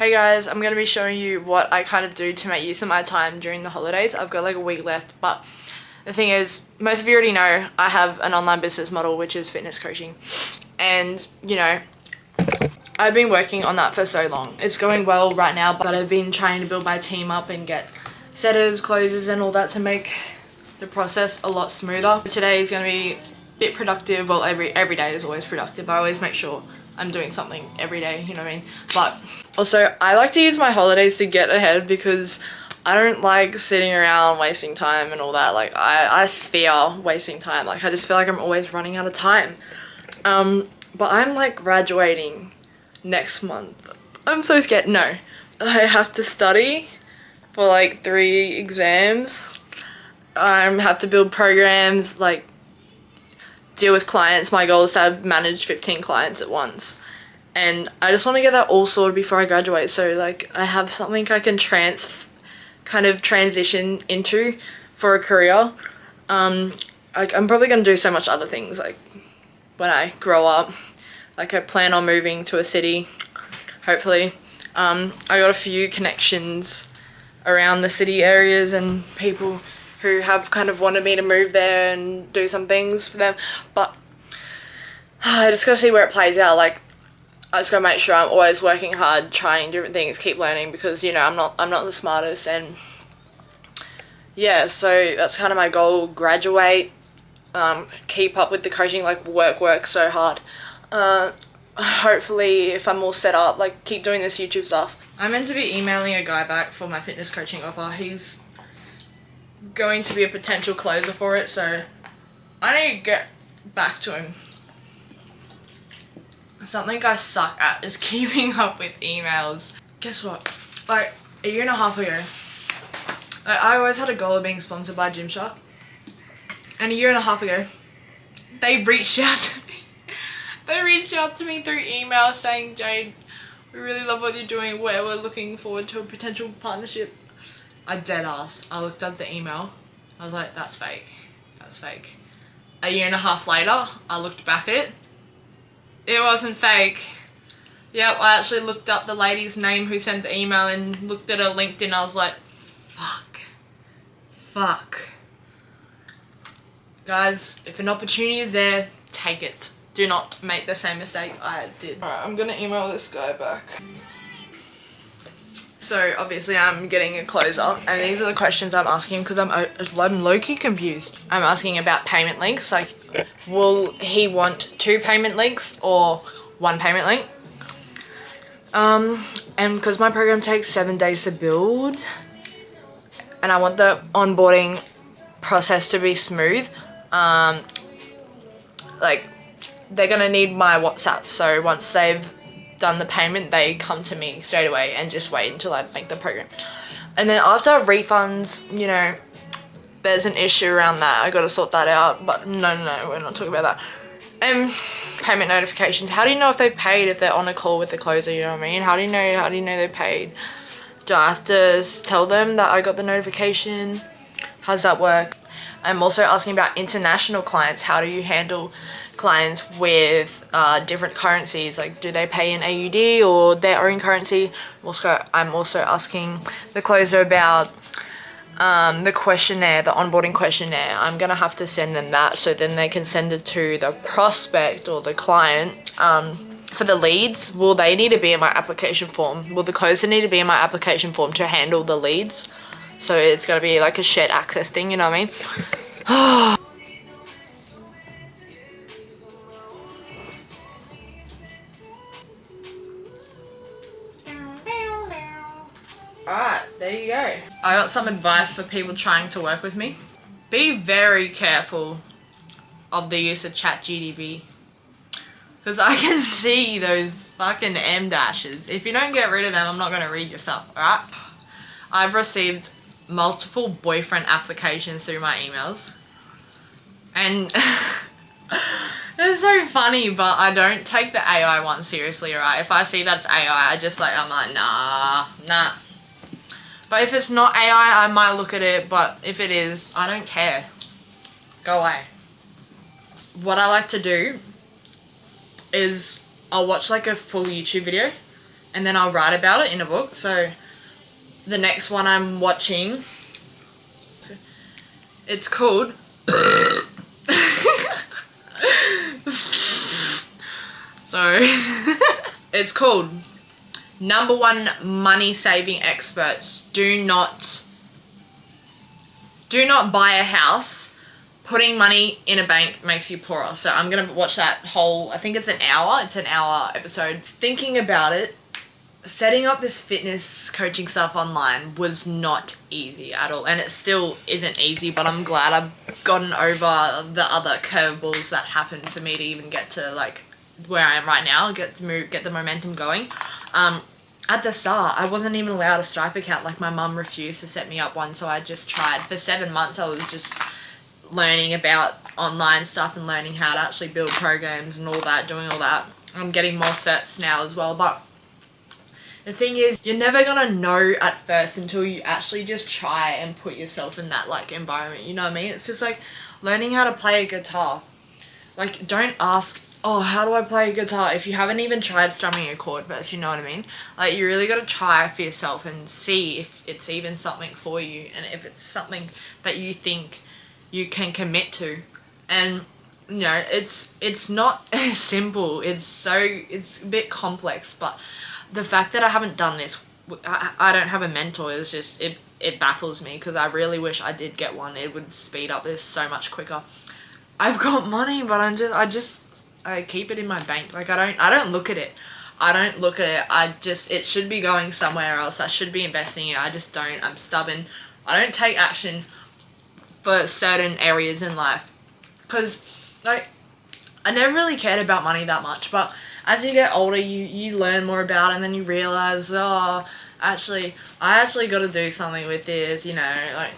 Hey guys, I'm going to be showing you what I kind of do to make use of my time during the holidays. I've got like a week left, but the thing is, most of you already know I have an online business model, which is fitness coaching. And, I've been working on that for so long. It's going well right now, but I've been trying to build my team up and get setters, closers and all that to make the process a lot smoother. Today is going to be a bit productive. Well, every day is always productive. I always make sure I'm doing something every day, you know what I mean? But also, I like to use my holidays to get ahead because I don't like sitting around wasting time and all that. Like, I fear wasting time. Like, I just feel like I'm always running out of time. But I'm like graduating next month. I'm so scared. No, I have to study for like 3 exams. I have to build programs, like deal with clients. My goal is to manage 15 clients at once. And I just want to get that all sorted before I graduate. So like I have something I can kind of transition into for a career. I'm probably going to do so much other things like when I grow up. Like I plan on moving to a city, hopefully. I got a few connections around the city areas and people who have kind of wanted me to move there and do some things for them, but I just gotta see where it plays out. Like, I just gotta make sure I'm always working hard, trying different things, keep learning, because I'm not the smartest. And yeah, so that's kind of my goal. Graduate, keep up with the coaching, like work so hard. Hopefully if I'm all set up, like keep doing this YouTube stuff. I'm meant to be emailing a guy back for my fitness coaching offer. He's going to be a potential closer for it, so I need to get back to him. Something I suck at is keeping up with emails. Guess what? Like a year and a half ago, I always had a goal of being sponsored by Gymshark, and a year and a half ago they reached out to me. They reached out to me through email saying, Jade, we really love what you're doing, we're looking forward to a potential partnership. I dead ass. I looked at the email. I was like, that's fake. That's fake. A year and a half later, I looked back at it. It wasn't fake. Yep, I actually looked up the lady's name who sent the email and looked at her LinkedIn. I was like, fuck. Guys, if an opportunity is there, take it. Do not make the same mistake I did. Alright, I'm gonna email this guy back. So obviously I'm getting a closer, and these are the questions I'm asking because I'm low-key confused. I'm asking about payment links, like will he want 2 payment links or 1 payment link? And because my program takes 7 days to build and I want the onboarding process to be smooth, like they're gonna need my WhatsApp, so once they've done the payment, they come to me straight away and just wait until I make the program. And then after refunds, there's an issue around that. I gotta sort that out, but no, we're not talking about that. And payment notifications. How do you know if they paid if they're on a call with the closer, you know what I mean? How do you know they paid? Do I have to tell them that I got the notification? How does that work? I'm also asking about international clients. How do you handle clients with different currencies? Like, do they pay in AUD or their own currency? I'm also asking the closer about the questionnaire, the onboarding questionnaire. I'm gonna have to send them that so then they can send it to the prospect or the client. For the leads, will they need to be in my application form? Will the closer need to be in my application form to handle the leads? So it's gonna be like a shared access thing, you know what I mean? Alright, there you go. I got some advice for people trying to work with me. Be very careful of the use of ChatGPT, because I can see those fucking M dashes. If you don't get rid of them, I'm not going to read your stuff, alright? I've received multiple boyfriend applications through my emails. And it's so funny, but I don't take the AI one seriously, alright? If I see that's AI, I'm like, nah. But if it's not AI, I might look at it, but if it is, I don't care. Go away. What I like to do is I'll watch like a full YouTube video and then I'll write about it in a book. So the next one I'm watching, it's called sorry it's called Number One Money Saving Experts Do Not Buy a House. Putting money in a bank makes you poorer. So I'm going to watch that whole, I think it's an hour episode. Thinking about it, setting up this fitness coaching stuff online was not easy at all. And it still isn't easy, but I'm glad I've gotten over the other curveballs that happened for me to even get to like where I am right now, get the momentum going. At the start, I wasn't even allowed a Stripe account. Like, my mum refused to set me up one, so I just tried. For 7 months, I was just learning about online stuff and learning how to actually build programs and all that, doing all that. I'm getting more certs now as well, but the thing is, you're never gonna know at first until you actually just try and put yourself in that, like, environment, you know what I mean? It's just like learning how to play a guitar. Like, don't ask, oh, how do I play a guitar, if you haven't even tried strumming a chord first, you know what I mean? Like, you really gotta try for yourself and see if it's even something for you, and if it's something that you think you can commit to. And you know, it's not simple, it's a bit complex, but the fact that I haven't done this, I don't have a mentor, is just, it baffles me, because I really wish I did get one. It would speed up this so much quicker. I've got money, but I keep it in my bank. Like, I don't look at it. It should be going somewhere else. I should be investing in it. I just don't. I'm stubborn. I don't take action for certain areas in life, because like, I never really cared about money that much, but as you get older, you learn more about it, and then you realize, oh, I actually got to do something with this, you know, like.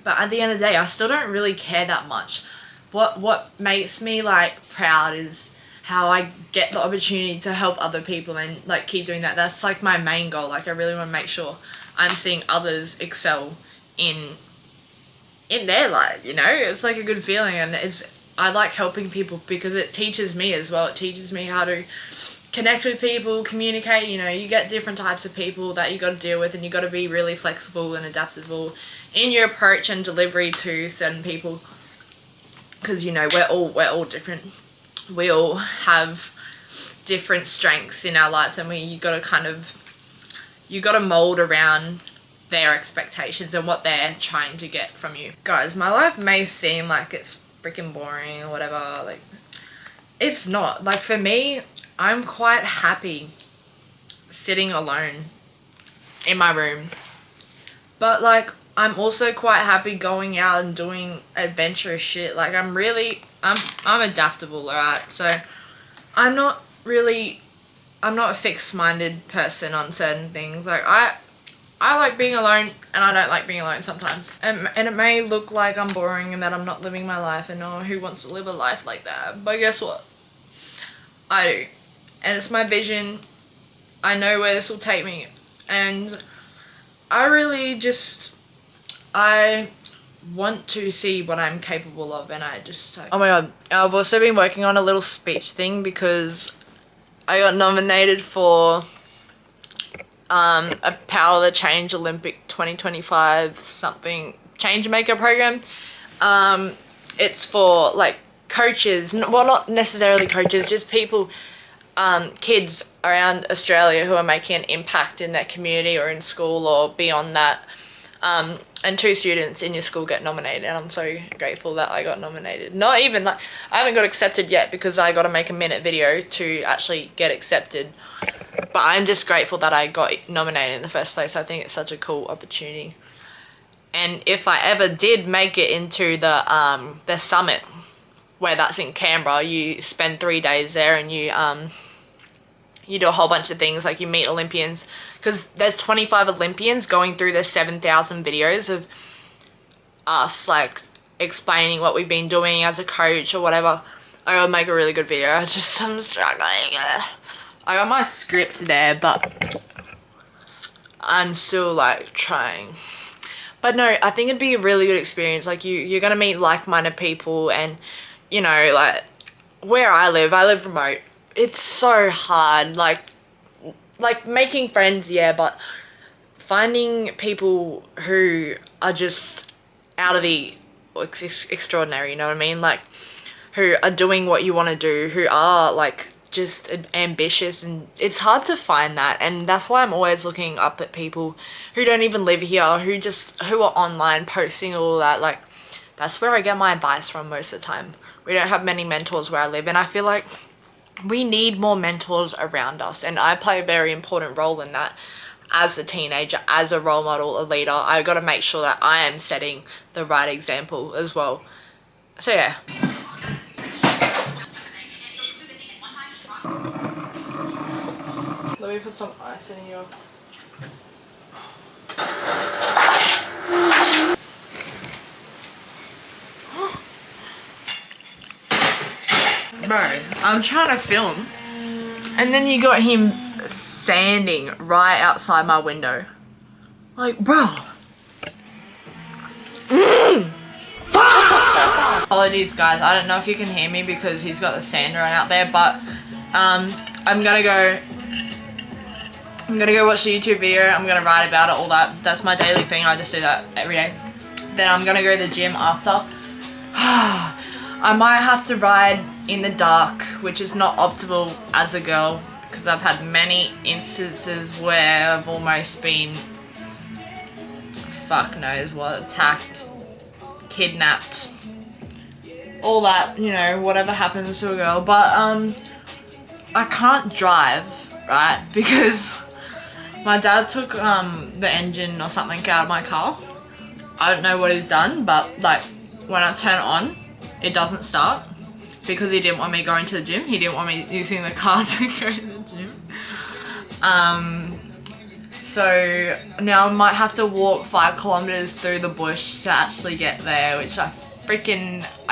But at the end of the day, I still don't really care that much. What makes me like proud is how I get the opportunity to help other people and like keep doing that. That's like my main goal. Like, I really want to make sure I'm seeing others excel in their life, you know? It's like a good feeling, and I like helping people because it teaches me as well. It teaches me how to connect with people, communicate, you know. You get different types of people that you got to deal with, and you got to be really flexible and adaptable in your approach and delivery to certain people, because, you know, we're all different. We all have different strengths in our lives, and you got to mold around their expectations and what they're trying to get from you. Guys, my life may seem like it's freaking boring or whatever, like, it's not. Like, for me, I'm quite happy sitting alone in my room, but like, I'm also quite happy going out and doing adventurous shit. Like, I'm adaptable, alright? So I'm not a fixed-minded person on certain things. Like, I like being alone, and I don't like being alone sometimes. And it may look like I'm boring and that I'm not living my life, and oh, who wants to live a life like that? But guess what? I do. And it's my vision. I know where this will take me. And I want to see what I'm capable of, and oh my god, I've also been working on a little speech thing, because I got nominated for a Power the Change Olympic 2025 something change maker program. It's for like coaches, well, not necessarily coaches, just people, kids around Australia who are making an impact in their community or in school or beyond that. And 2 students in your school get nominated, and I'm so grateful that I got nominated. Not even like, I haven't got accepted yet, because I got to make a minute video to actually get accepted. But I'm just grateful that I got nominated in the first place. I think it's such a cool opportunity. And if I ever did make it into the summit, where that's in Canberra, you spend 3 days there, and you do a whole bunch of things, like you meet Olympians, because there's 25 Olympians going through the 7,000 videos of us, like, explaining what we've been doing as a coach or whatever. I would make a really good video. I'm struggling. I got my script there, but I'm still, like, trying. But no, I think it'd be a really good experience. Like, you're gonna meet like-minded people, and, you know, like, where I live remote. It's so hard, like, like making friends, yeah, but finding people who are just out of the extraordinary, you know what I mean? Like, who are doing what you want to do, who are like just ambitious, and it's hard to find that. And that's why I'm always looking up at people who don't even live here, who are online posting all that. Like, that's where I get my advice from most of the time. We don't have many mentors where I live, and I feel like we need more mentors around us, and I play a very important role in that. As a teenager, as a role model, a leader, I've got to make sure that I am setting the right example as well. So yeah. Let me put some ice in here. Bro, I'm trying to film, and then you got him sanding right outside my window. Like, bro. Apologies, guys. I don't know if you can hear me because he's got the sander on out there, but I'm gonna go watch the YouTube video. I'm gonna write about it, all that. That's my daily thing. I just do that every day. Then I'm gonna go to the gym after. I might have to ride in the dark, which is not optimal as a girl, because I've had many instances where I've almost been, fuck knows what, attacked, kidnapped, all that, you know, whatever happens to a girl. But I can't drive, right, because my dad took the engine or something out of my car. I don't know what he's done, but like when I turn it on, it doesn't start, because he didn't want me going to the gym. He didn't want me using the car to go to the gym. So now I might have to walk 5 kilometers through the bush to actually get there, which I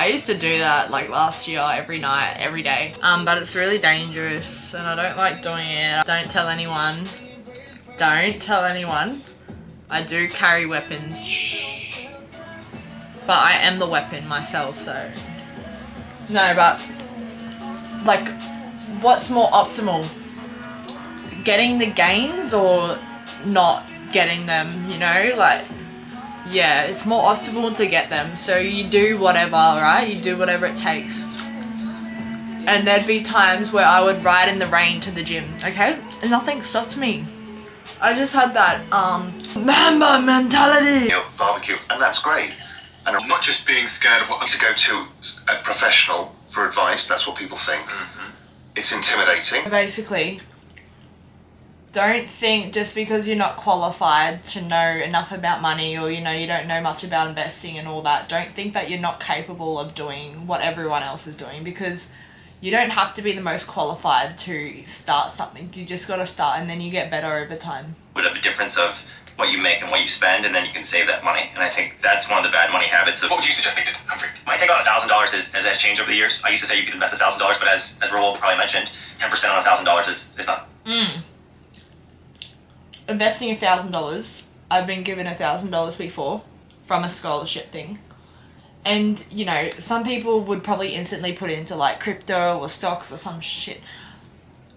used to do that like last year, every night, every day. But it's really dangerous and I don't like doing it. Don't tell anyone. Don't tell anyone. I do carry weapons. Shh. But I am the weapon myself, so. No, but like, what's more optimal? Getting the gains or not getting them, you know? Like, yeah, it's more optimal to get them. So you do whatever, right? You do whatever it takes. And there'd be times where I would ride in the rain to the gym, okay? And nothing stopped me. I just had that, Mamba mentality. Barbecue, and that's great. And I'm not just being scared of what to go to a professional for advice. That's what people think. Mm-hmm. It's intimidating. Basically, don't think just because you're not qualified to know enough about money, or you know, you don't know much about investing and all that, don't think that you're not capable of doing what everyone else is doing, because you don't have to be the most qualified to start something. You just got to start, and then you get better over time. Bit of a difference of what you make and what you spend, and then you can save that money. And I think that's one of the bad money habits. What would you suggest they did, Humphrey? My take on $1,000 has changed over the years. I used to say you could invest $1,000, but as Raul probably mentioned, 10% on $1,000 is not. Investing $1,000, I've been given $1,000 before from a scholarship thing. And, you know, some people would probably instantly put it into like crypto or stocks or some shit.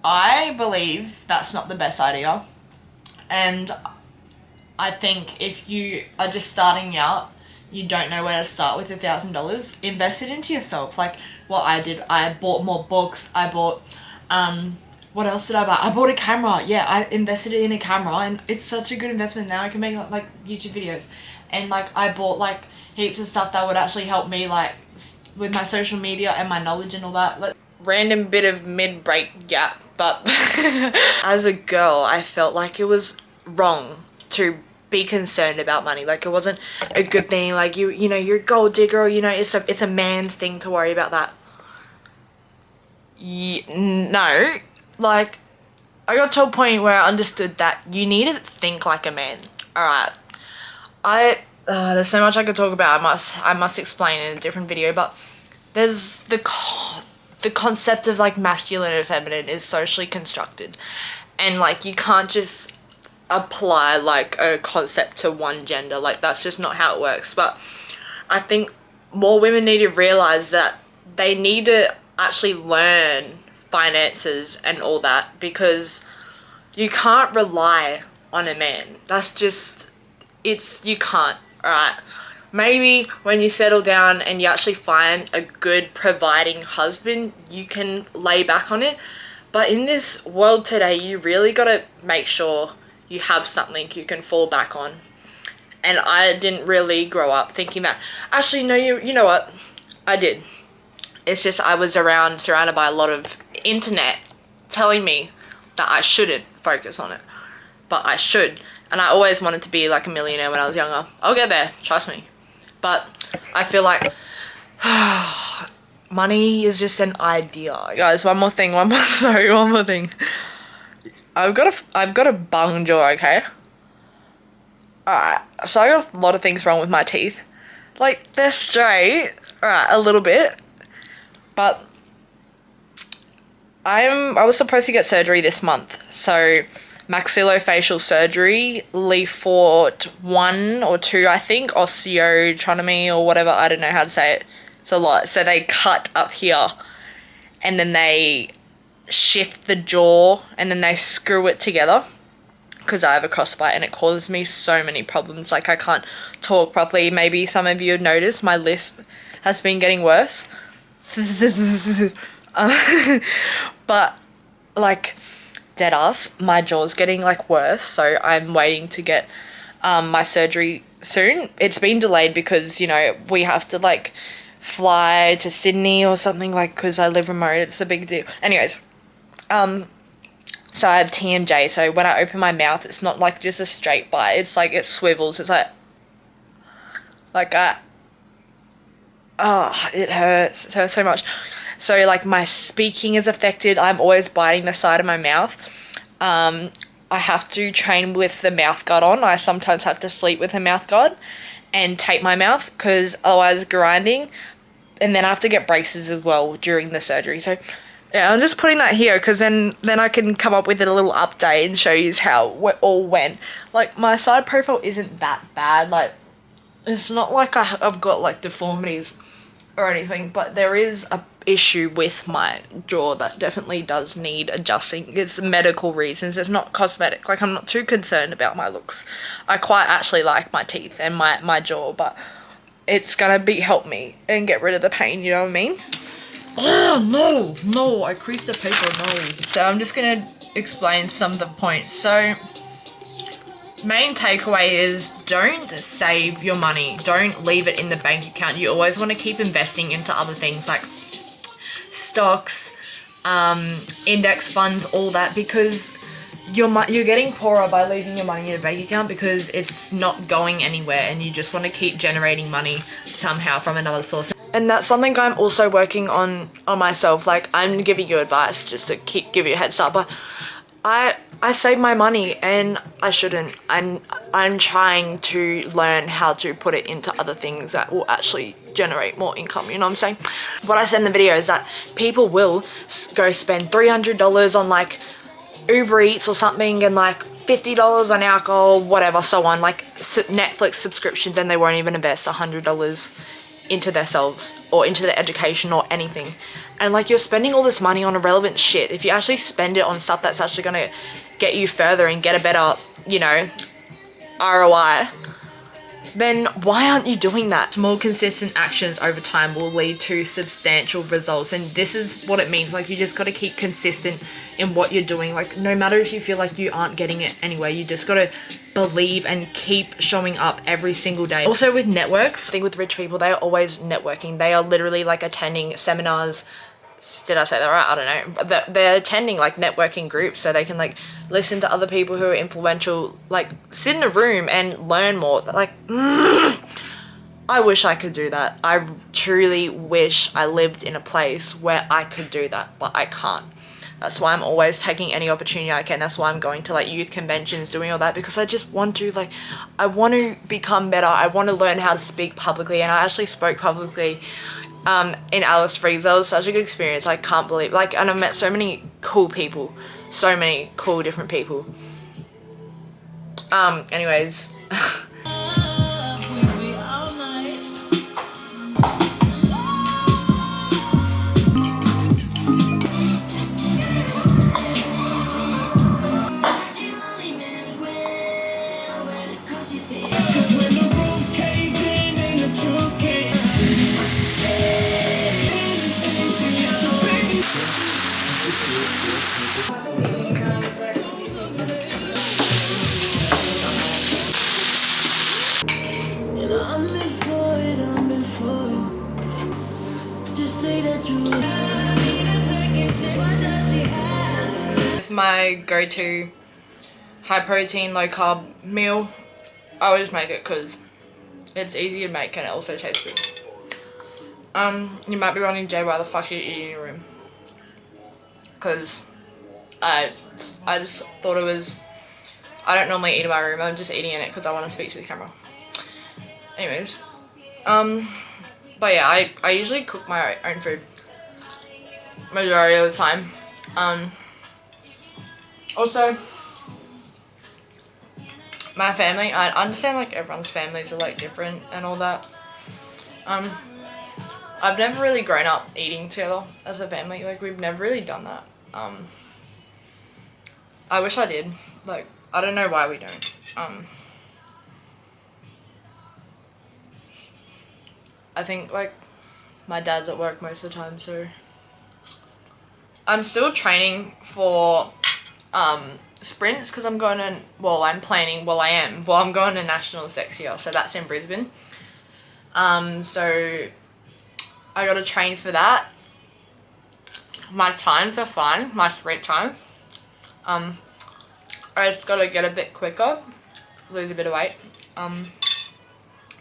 I believe that's not the best idea. And I think if you are just starting out, you don't know where to start with $1,000, invest it into yourself. Like what I did, I bought more books, I bought, what else did I buy? I bought a camera. Yeah, I invested in a camera, and it's such a good investment. Now I can make like YouTube videos. And like I bought like heaps of stuff that would actually help me like with my social media and my knowledge and all that. Like, random bit of mid-break gap, but as a girl, I felt like it was wrong to be concerned about money. Like, it wasn't a good thing. Like, you know, you're a gold digger, you know, it's a man's thing to worry about that. No, like, I got to a point where I understood that you need to think like a man. Alright, there's so much I could talk about. I must explain in a different video, but there's the concept of like masculine and feminine is socially constructed, and like you can't just apply like a concept to one gender. Like, that's just not how it works. But I think more women need to realize that they need to actually learn finances and all that, because you can't rely on a man. That's just, you can't, alright? Maybe when you settle down and you actually find a good providing husband, you can lay back on it. But in this world today, you really gotta make sure you have something you can fall back on. And I didn't really grow up thinking that. Actually, no, you know what? I did. It's just I was surrounded by a lot of internet telling me that I shouldn't focus on it. But I should. And I always wanted to be like a millionaire when I was younger. I'll get there, trust me. But I feel like money is just an idea. Guys, one more thing. One more thing. I've got a bung jaw, okay? Alright, so I got a lot of things wrong with my teeth. Like, they're straight, alright, a little bit. But I was supposed to get surgery this month. So maxillofacial surgery, Lefort 1 or 2, I think, osteotomy or whatever, I don't know how to say it. It's a lot. So they cut up here and then they shift the jaw and then they screw it together because I have a crossbite and it causes me so many problems. Like, I can't talk properly. Maybe some of you have noticed my lisp has been getting worse. But like, dead ass, my jaw's getting like worse, so I'm waiting to get my surgery soon. It's been delayed because, you know, we have to like fly to Sydney or something, like, because I live remote. It's a big deal. Anyways, so I have TMJ, so when I open my mouth, it's not like just a straight bite, it's like it swivels. It's like it hurts so much. So like my speaking is affected. I'm always biting the side of my mouth. I have to train with the mouth guard on. I sometimes have to sleep with a mouth guard and tape my mouth because otherwise grinding. And then I have to get braces as well during the surgery. So yeah, I'm just putting that here because then I can come up with a little update and show you how it all went. Like, my side profile isn't that bad. Like, it's not like I've got like deformities or anything, but there is a issue with my jaw that definitely does need adjusting. It's medical reasons, it's not cosmetic. Like, I'm not too concerned about my looks. I quite actually like my teeth and my jaw, but it's gonna help me and get rid of the pain, you know what I mean? Oh no, I creased the paper, no. So I'm just gonna explain some of the points. So main takeaway is don't save your money. Don't leave it in the bank account. You always want to keep investing into other things like stocks, index funds, all that, because you're getting poorer by leaving your money in a bank account because it's not going anywhere and you just want to keep generating money somehow from another source. And that's something I'm also working on myself. Like, I'm giving you advice just to give you a head start, but I save my money and I shouldn't. I'm trying to learn how to put it into other things that will actually generate more income, you know what I'm saying? What I said in the video is that people will go spend $300 on like Uber Eats or something and like $50 on alcohol, whatever, so on, like Netflix subscriptions, and they won't even invest $100 into themselves or into their education or anything. And like, you're spending all this money on irrelevant shit. If you actually spend it on stuff that's actually gonna get you further and get a better, you know, ROI, then why aren't you doing that? Small consistent actions over time will lead to substantial results, and this is what it means. Like, you just got to keep consistent in what you're doing. Like, no matter if you feel like you aren't getting it anyway, you just got to believe and keep showing up every single day. Also with networks, I think with rich people, they are always networking. They are literally like attending seminars. Did I say that right? I don't know. But they're attending like networking groups so they can like listen to other people who are influential, like sit in a room and learn more. Like, I wish I could do that. I truly wish I lived in a place where I could do that, but I can't. That's why I'm always taking any opportunity I can. That's why I'm going to like youth conventions, doing all that, because I just want to, like, I want to become better. I want to learn how to speak publicly, and I actually spoke publicly in Alice Springs. That was such a good experience. I can't believe, like, and I met so many cool people, so many cool different people. Anyways. my go-to high protein, low carb meal. I always make it because it's easy to make and it also tastes good. You might be wondering, Jay, why the fuck are you eating in your room? Because I just thought it was, I don't normally eat in my room, I'm just eating in it because I want to speak to the camera. Anyways, but yeah, I usually cook my own food majority of the time. Also, my family, I understand like everyone's families are like different and all that. I've never really grown up eating together as a family, like we've never really done that. I wish I did, like I don't know why we don't. I think like my dad's at work most of the time, so I'm still training for sprints because I'm going to, I'm going to Nationals next year, so that's in Brisbane. So I gotta train for that. My times are fine, my sprint times. I just gotta get a bit quicker, lose a bit of weight.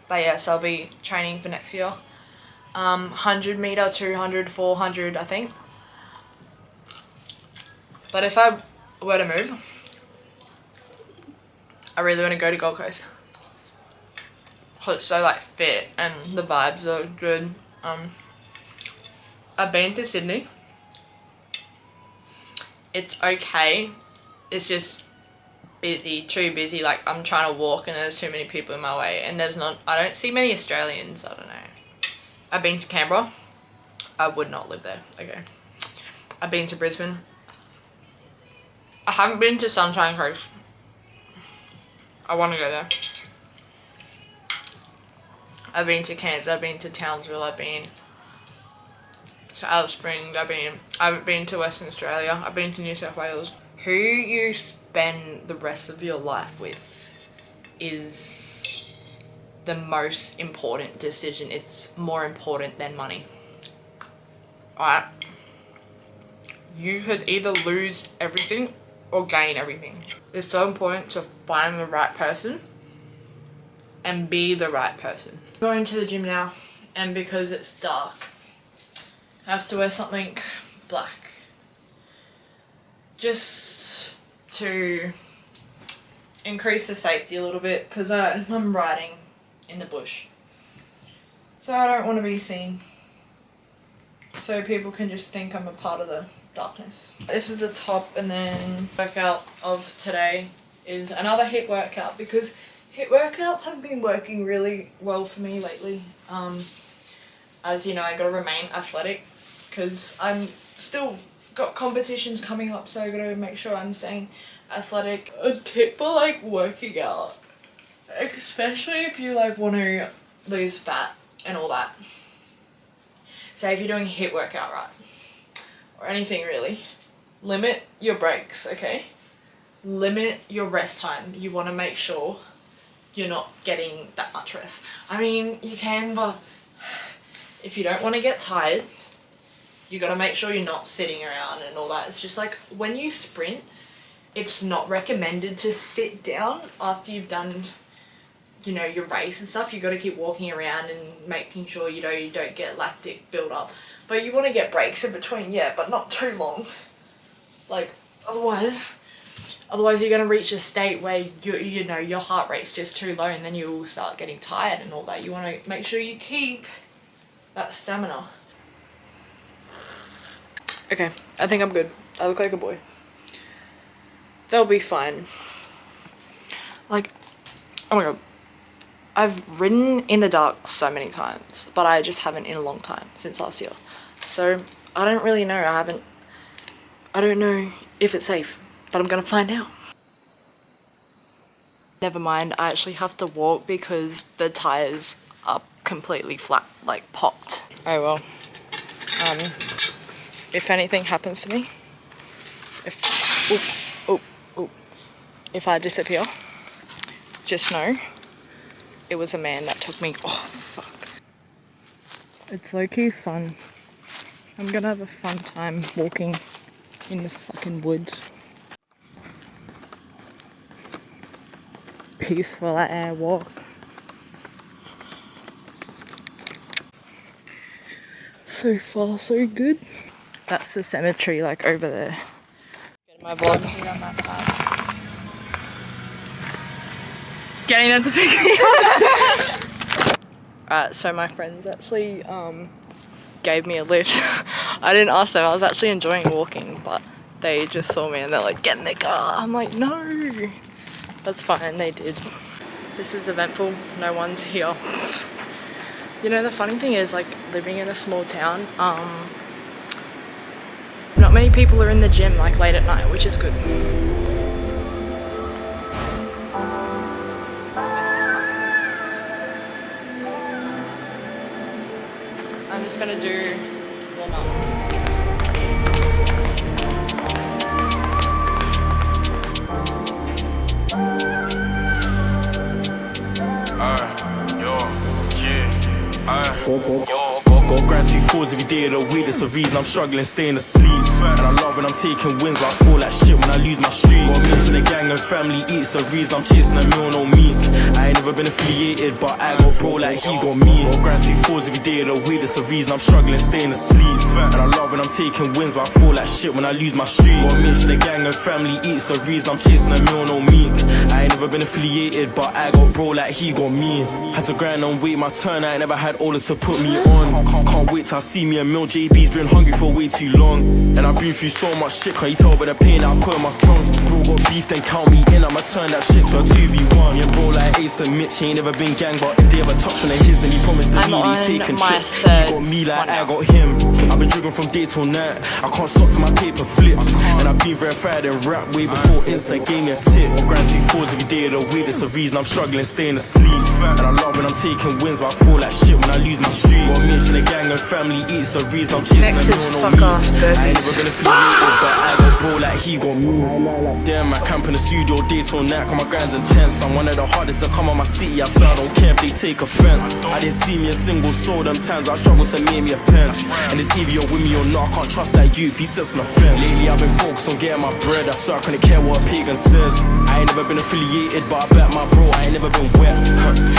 But yeah, so I'll be training for next year. 100 meter, 200, 400, I think. But if I were to move, I really want to go to Gold Coast. Cause it's so like fit and the vibes are good. I've been to Sydney. It's okay. It's just busy, too busy. Like I'm trying to walk and there's too many people in my way, and I don't see many Australians. I don't know. I've been to Canberra. I would not live there. Okay. I've been to Brisbane. I haven't been to Sunshine Coast. I want to go there. I've been to Cairns, I've been to Townsville, I've been to Alice Springs, I haven't been to Western Australia, I've been to New South Wales. Who you spend the rest of your life with is the most important decision. It's more important than money. Alright? You could either lose everything or gain everything. It's so important to find the right person and be the right person. I'm going to the gym now, and because it's dark, I have to wear something black. Just to increase the safety a little bit, because I'm riding in the bush. So I don't want to be seen. So people can just think I'm a part of the darkness. This is the top, and then workout of today is another HIIT workout, because HIIT workouts have been working really well for me lately. As you know, I gotta remain athletic because I'm still got competitions coming up, so I gotta make sure I'm staying athletic. A tip for like working out, especially if you like want to lose fat and all that. Say if you're doing a HIIT workout, right, or anything really, limit your breaks, okay? Limit your rest time. You want to make sure you're not getting that much rest. I mean, you can, but if you don't want to get tired, you got to make sure you're not sitting around and all that. It's just like when you sprint, it's not recommended to sit down after you've done, you know, your race and stuff. You got to keep walking around and making sure, you know, you don't get lactic build up. But you want to get breaks in between, yeah, but not too long. Like, otherwise you're going to reach a state where you know your heart rate's just too low, and then you'll start getting tired and all that. You want to make sure you keep that stamina. Okay, I think I'm good. I look like a boy. They'll be fine. Like, oh my god. I've ridden in the dark so many times, but I just haven't in a long time, since last year. So, I don't really know. I don't know if it's safe, but I'm gonna find out. Never mind, I actually have to walk because the tires are completely flat, like popped. Oh well. If anything happens to me, if I disappear, just know it was a man that took me. Oh fuck. It's low-key fun. I'm gonna have a fun time walking in the fucking woods. peaceful at our walk. So far, so good. That's the cemetery, like over there. Getting my vlog on that side. Getting them to pick me up. Alright, so my friends actually gave me a lift. I didn't ask them. I was actually enjoying walking, but they just saw me and they're like, get in the car. I'm like, no. That's fine, they did. This is eventful. No one's here. You know, the funny thing is, like, living in a small town, not many people are in the gym, like, late at night, which is good. I'm just gonna do warm up. Go grind 2 4s every day of the week. That's the reason I'm struggling, staying asleep. And I love when I'm taking wins, but I feel like shit when I lose my streak. Gotta mention the gang and family eats the reason I'm chasing a meal, no meat. I ain't never been affiliated, but I got bro like he got me. Go grind 2 4s every day of the week. That's the reason I'm struggling, staying asleep. And I love when I'm taking wins, but I feel like shit when I lose my streak. Gotta mention the gang and family eats the reason I'm chasing a meal, no meat. I ain't never been affiliated, but I got bro like he got me. Had to grind and wait my turn. I ain't never had orders to put me on. Can't wait till I see me a meal. JB's been hungry for way too long. And I've been through so much shit. Can you tell by the pain that I put in my songs? Bro got beef, then count me in. I'ma turn that shit to a 2v1. Yeah, bro like Ace and Mitch, he ain't never been gang, but if they ever touch on his, then he promised to me he's taking trips. He got me like I got him. I've been drinking from day till night. I can't stop till my paper flips. And I've been verified in rap way before Insta gave me a tip. I grind 2 4s every day of the week. That's the reason I'm struggling, staying asleep. And I love when I'm taking wins, but I feel like shit when I lose my streak. Gotta mention the gang and family eats the reason I'm chasing a meal, no meat. I ain't never been affiliated, but I got bro like he got me. Damn, I camp in the studio day till night, cause my grind's intense. I'm one of the hardest to come on my city, I swear I don't care if they take offense. I didn't see me a single soul, them times I struggled to make me a pen. And it's either you're with me or not, I can't trust that youth, he sits on the fence. Lately I've been focused on getting my bread, I swear I couldn't care what a pagan says. I ain't never been affiliated, but I bet my bro, I ain't never been wet.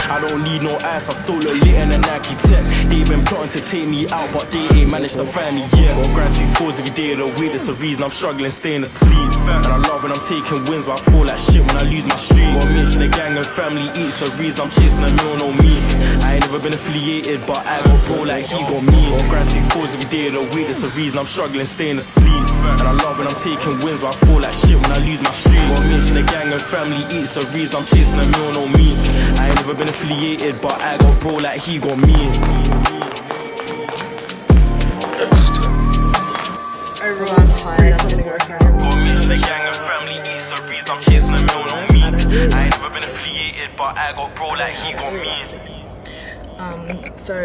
I don't need no ass, I still look lit in a Nike tech. They been plotting to take me out, but they ain't managed to find me yet. Got grind 2 4s every day of the week, that's the reason I'm struggling, staying asleep. And I love when I'm taking wins, but I feel like shit when I lose my streak. Gotta mention the gang and family eats the reason I'm chasing a meal, no meat. I ain't never been affiliated, but I got bro like he got me. Got grind 2 4s every day of the week, that's the reason I'm struggling, staying asleep. And I love when I'm taking wins, but I feel like shit when I lose my streak. Gotta mention the gang and family eats the reason I'm chasing a meal, no meat. I ain't never been affiliated, but I got bro like he got me. Overall, I'm tired. I'm gonna go home. Gotta mention the gang and family eats the reason I'm chasing a meal, no meat. I ain't never been affiliated, but I got bro like he got me. So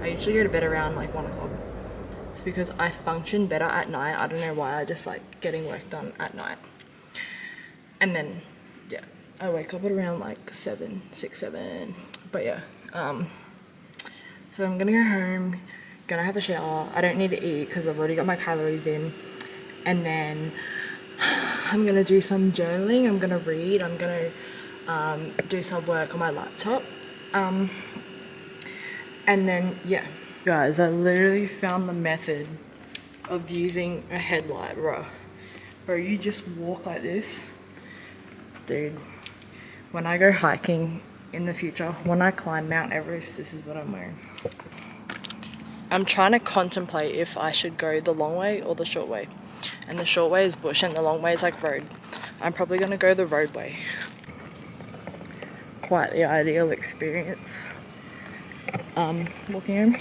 I usually go to bed around like 1 o'clock. It's because I function better at night. I don't know why. I just like getting work done at night. And then, yeah, I wake up at around like 7, 6, 7. But yeah, so I'm gonna go home, gonna have a shower. I don't need to eat because I've already got my calories in. And then I'm gonna do some journaling. I'm gonna read. I'm gonna do some work on my laptop. And then, yeah. Guys, I literally found the method of using a headlight, bro. Bro, you just walk like this. Dude, when I go hiking in the future, when I climb Mount Everest, this is what I'm wearing. I'm trying to contemplate if I should go the long way or the short way. And the short way is bush and the long way is like road. I'm probably gonna go the road way. Quite the ideal experience. Walking home.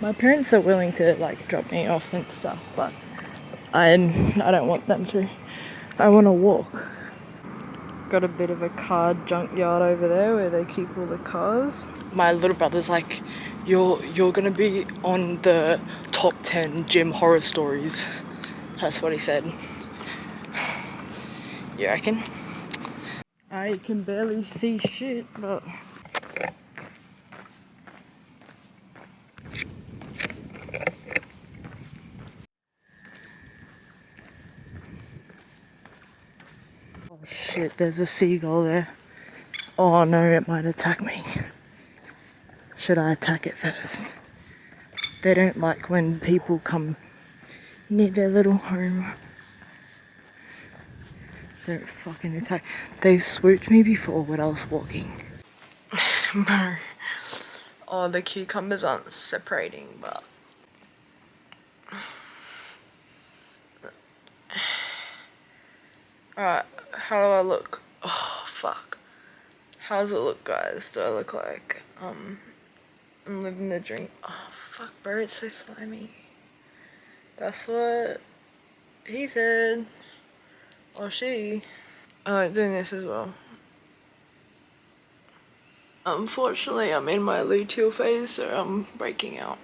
My parents are willing to like drop me off and stuff, but I don't want them to. I want to walk. Got a bit of a car junkyard over there where they keep all the cars. My little brother's like, you're gonna be on the top 10 gym horror stories. That's what he said. You reckon? I can barely see shit, but oh shit, there's a seagull there. Oh no, it might attack me. Should I attack it first? They don't like when people come near their little home. Don't fucking attack. They swooped me before when I was walking. Bro. Oh, the cucumbers aren't separating, but... Alright, how do I look? Oh, fuck. How does it look, guys? Do I look like, I'm living the dream? Oh, fuck, bro, it's so slimy. That's what he said. Or she. I like doing this as well. Unfortunately, I'm in my luteal phase, so I'm breaking out.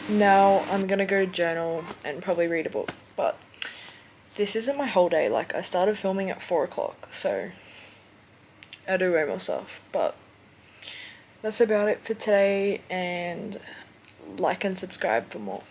Now I'm gonna go journal and probably read a book, but this isn't my whole day. Like, I started filming at 4 o'clock, so I do way more stuff, but that's about it for today, and like and subscribe for more.